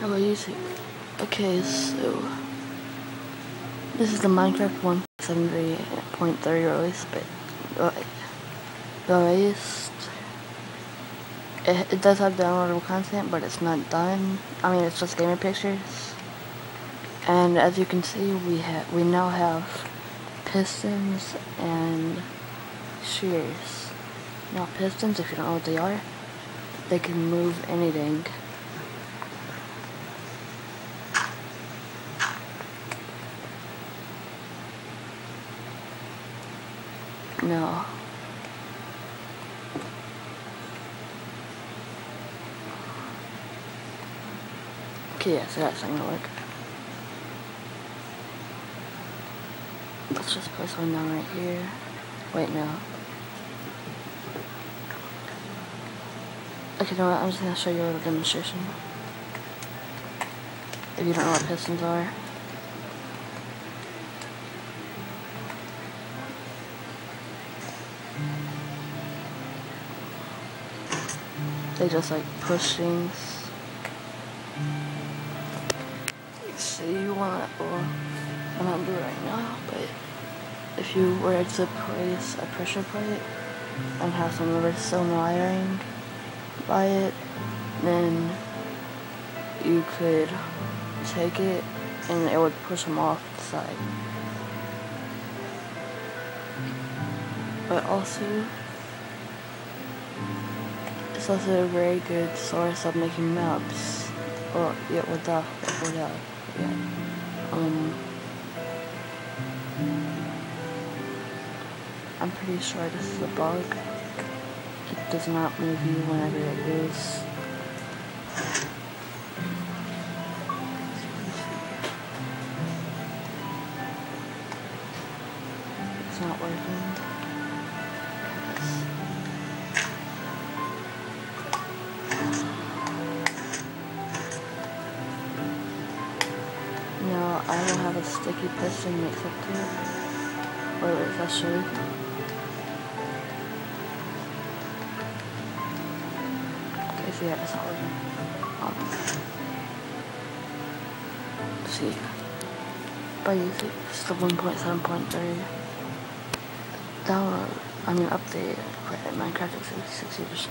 Hello YouTube. Okay, so this is the Minecraft 1.73.3 release, but released. It does have downloadable content, but it's not done. I mean, it's just gamer pictures. And as you can see, we now have pistons and shears. Now pistons, if you don't know what they are, they can move anything. No. Okay, yeah, so that's not gonna work. Let's just place one down right here. Wait, no. Okay, no, I'm just gonna show you a little demonstration. If you don't know what pistons are. They just like push things. So you want, well, I'm not doing it right now, but if you were to place a pressure plate and have some redstone wiring by it, then you could take it and it would push them off the side. But also, it's also a very good source of making maps. Well, yeah, without, yeah. I'm pretty sure this is a bug. It does not move you whenever it is. It's not working. No, I don't have a sticky piston mixed up to it. Wait, if I show you. Okay, so yeah, it's not working. See, but it's the 1.7.3 download, update for Minecraft 60%.